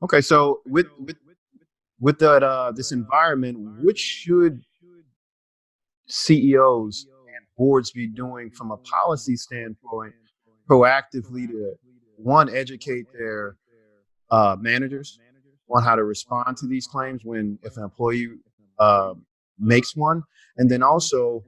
Okay, so with that this environment, what should CEOs and boards be doing from a policy standpoint proactively to one educate their managers on how to respond to these claims when if an employee uh, makes one, and then also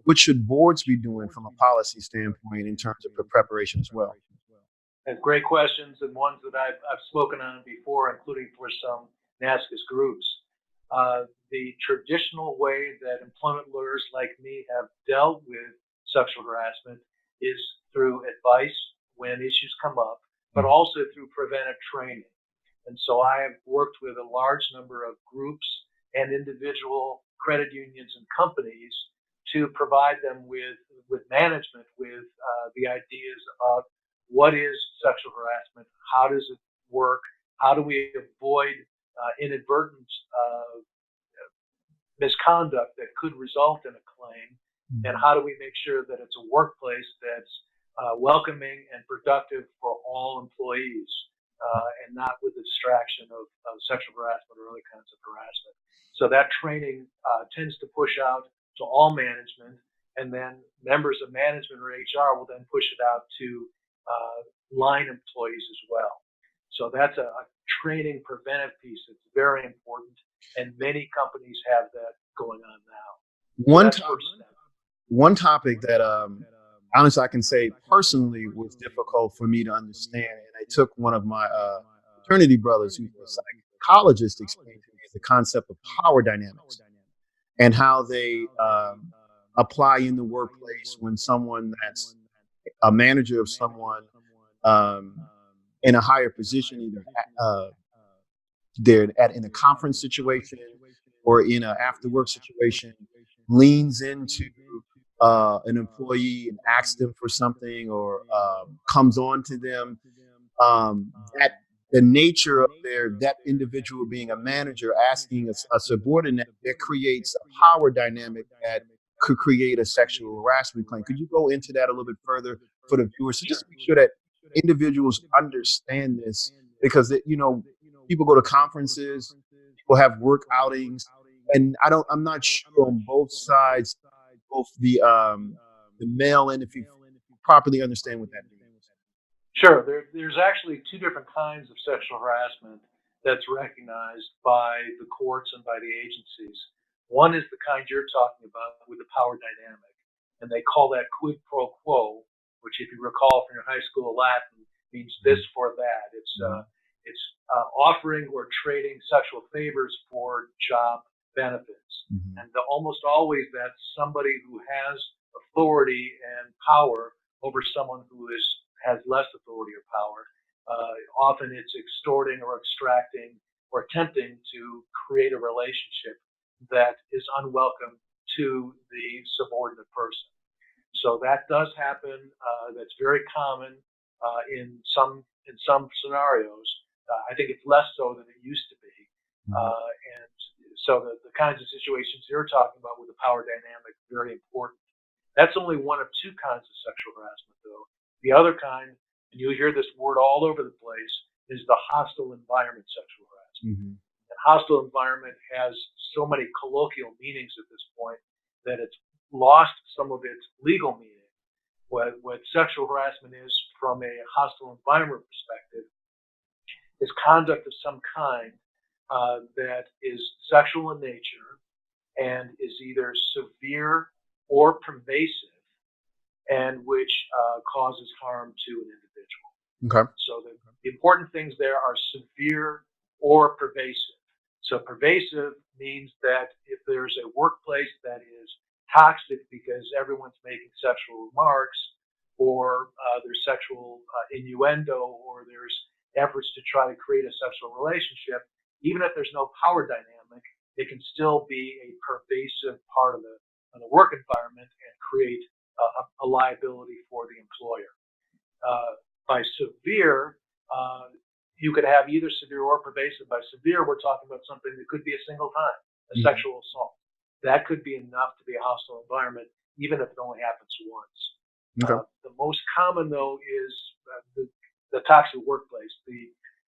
what should boards be doing from a policy standpoint in terms of preparation as well? And great questions and ones that I've spoken on before, including for some NASCIS groups. The traditional way that employment lawyers like me have dealt with sexual harassment is through advice when issues come up, but Mhm. also through preventive training. And so I have worked with a large number of groups and individual credit unions and companies to provide them with management with the ideas about what is sexual harassment, how does it work, how do we avoid inadvertent misconduct that could result in a claim, and Mhm. how do we make sure that it's a workplace that's welcoming and productive for all employees, and not with the distraction of sexual harassment or other kinds of harassment. So that training tends to push out to all management, and then members of management or HR will then push it out to line employees as well. So that's a training preventive piece that's very important, and many companies have that going on now. So One that's top, first step. one topic that honestly I can say personally was difficult for me to understand, and it took one of my fraternity brothers who's a psychologist to explain to me is the concept of power dynamics and how they apply in the workplace when someone that's a manager of someone um, in a higher position, either they're in a conference situation or in an after work situation, leans into an employee and asks them for something or comes on to them, that the nature of their that individual being a manager asking a subordinate that creates a power dynamic that could create a sexual harassment claim. Could you go into that a little bit further for the viewers, so just to make sure that individuals understand this? Because people go to conferences, people have work outings, and I'm not sure on both sides, both the male and if you properly understand what that means. Sure, there's actually two different kinds of sexual harassment that's recognized by the courts and by the agencies. One is the kind you're talking about with the power dynamic, and they call that quid pro quo, which, if you recall from your high school Latin, means this for that. It's offering or trading sexual favors for job benefits, Mm-hmm. and almost always that's somebody who has authority and power over someone who has less authority or power. Often it's extorting or extracting or attempting to create a relationship that is unwelcome to the subordinate person. So that does happen. That's very common in some scenarios. I think it's less so than it used to be. Mm-hmm. And so the kinds of situations you're talking about with the power dynamic very important. That's only one of two kinds of sexual harassment, though. The other kind, and you'll hear this word all over the place, is the hostile environment sexual harassment. Mm-hmm. And hostile environment has so many colloquial meanings at this point that it's lost some of its legal meaning. What sexual harassment is from a hostile environment perspective is conduct of some kind that is sexual in nature and is either severe or pervasive, and which causes harm to an individual. Okay. So the important things there are severe or pervasive. So pervasive means that if there's a workplace that is toxic because everyone's making sexual remarks, or there's sexual innuendo, or there's efforts to try to create a sexual relationship, even if there's no power dynamic, it can still be a pervasive part of the work environment and create a liability for the employer. By severe, you could have either severe or pervasive. By severe, we're talking about something that could be a single time, a Mm-hmm. sexual assault. That could be enough to be a hostile environment, even if it only happens once. Okay. The most common, though, is the toxic workplace,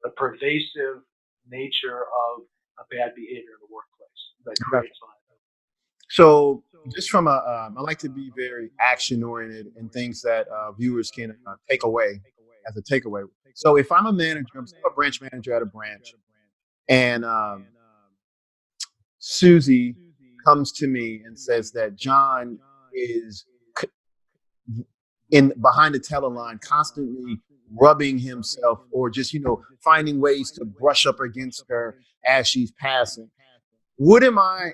the pervasive nature of a bad behavior in the workplace that Okay. creates liability. So, just from I like to be very action oriented and things that viewers can take away as a takeaway. So, if I'm a manager, I'm still a branch manager at a branch, and Susie comes to me and says that John is in behind the teller line constantly rubbing himself or just finding ways to brush up against her as she's passing. What am I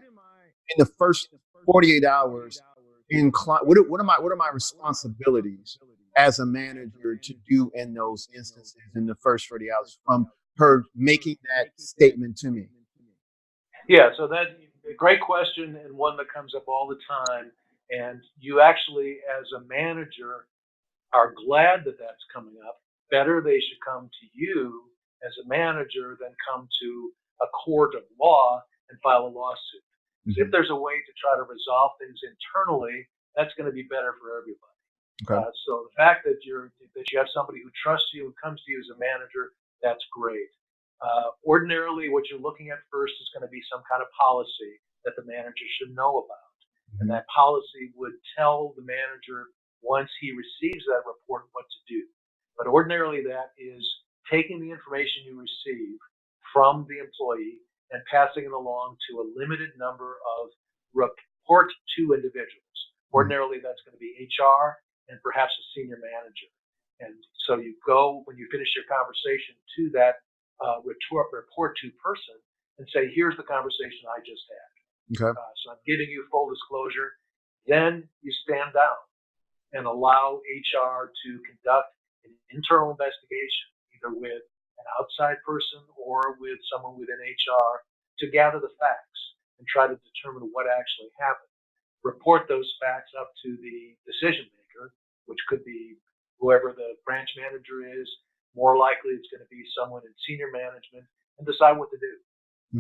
in the first 48 hours inclined? What are my responsibilities as a manager to do in those instances in the first 40 hours from her making that statement to me? Yeah, so that a great question and one that comes up all the time. And you actually, as a manager, are glad that that's coming up. Better they should come to you as a manager than come to a court of law and file a lawsuit. Because if Mm-hmm. there's a way to try to resolve things internally, that's going to be better for everybody. Okay. So the fact that you have somebody who trusts you and comes to you as a manager, that's great. Ordinarily, what you're looking at first is going to be some kind of policy that the manager should know about, and Mm-hmm. that policy would tell the manager once he receives that report what to do. But ordinarily, that is taking the information you receive from the employee and passing it along to a limited number of report to individuals. Ordinarily, that's going to be HR and perhaps a senior manager. And so you go, when you finish your conversation, to that report to person and say, here's the conversation I just had. Okay. So I'm giving you full disclosure. Then you stand down and allow HR to conduct an internal investigation, either with an outside person or with someone within HR, to gather the facts and try to determine what actually happened. Report those facts up to the decision maker, which could be whoever the branch manager is. More likely, it's going to be someone in senior management, and decide what to do.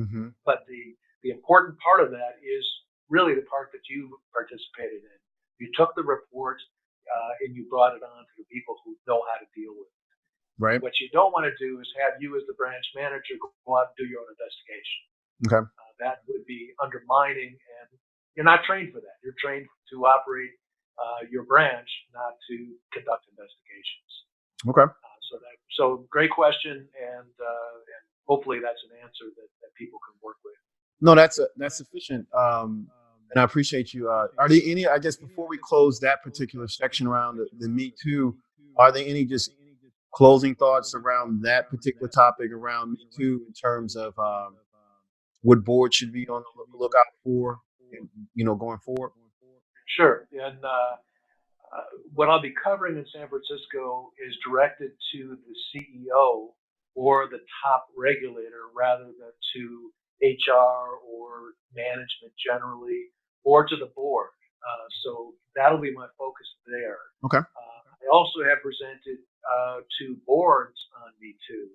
Mm-hmm. But the important part of that is really the part that you participated in. You took the report and you brought it on to the people who know how to deal with it. Right. What you don't want to do is have you as the branch manager go out and do your own investigation. Okay. That would be undermining, and you're not trained for that. You're trained to operate your branch, not to conduct investigations. Okay. So great question, and hopefully that's an answer that people can work with. No, that's sufficient. And I appreciate you. Are there any? I guess before we close that particular section around the Me Too, are there any just closing thoughts around that particular topic around Me Too in terms of what board should be on the lookout for, going forward? Sure. And what I'll be covering in San Francisco is directed to the CEO or the top regulator rather than to HR or management generally or to the board. So that'll be my focus there. Okay. I also have presented to boards on Me Too.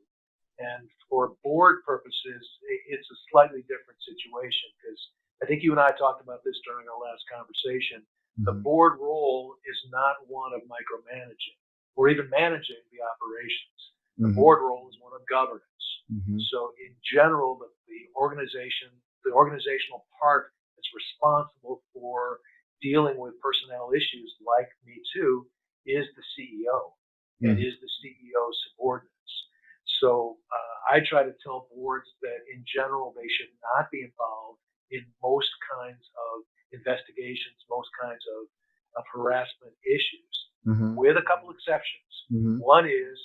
And for board purposes, it's a slightly different situation because I think you and I talked about this during our last conversation. The Mm-hmm. board role is not one of micromanaging or even managing the operations. The Mm-hmm. board role is one of governance. Mm-hmm. So in general, the organizational part that's responsible for dealing with personnel issues like Me Too is the CEO and is the CEO's subordinates. So I try to tell boards that in general they should not be involved in most kinds of investigations, most kinds of harassment issues, Mm-hmm. with a couple exceptions. Mm-hmm. One is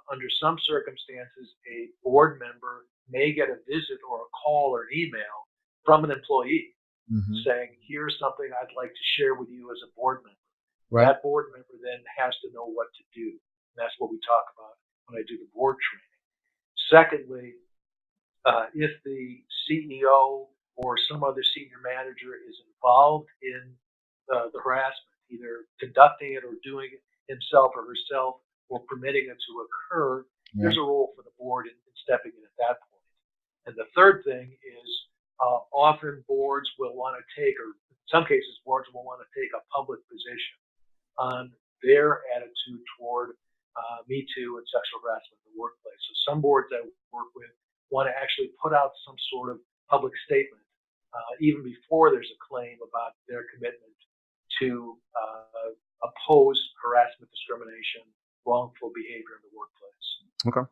under some circumstances, a board member may get a visit or a call or an email from an employee Mm-hmm. saying, here's something I'd like to share with you as a board member. Right. That board member then has to know what to do. And that's what we talk about when I do the board training. Secondly, if the CEO or some other senior manager is involved in the harassment, either conducting it or doing it himself or herself or permitting it to occur, Yeah. there's a role for the board in stepping in at that point. And the third thing is often boards will want to take, or in some cases, boards will want to take a public position on their attitude toward Me Too and sexual harassment in the workplace. So some boards I work with want to actually put out some sort of public statement even before there's a claim about their commitment to oppose harassment, discrimination, wrongful behavior in the workplace. Okay.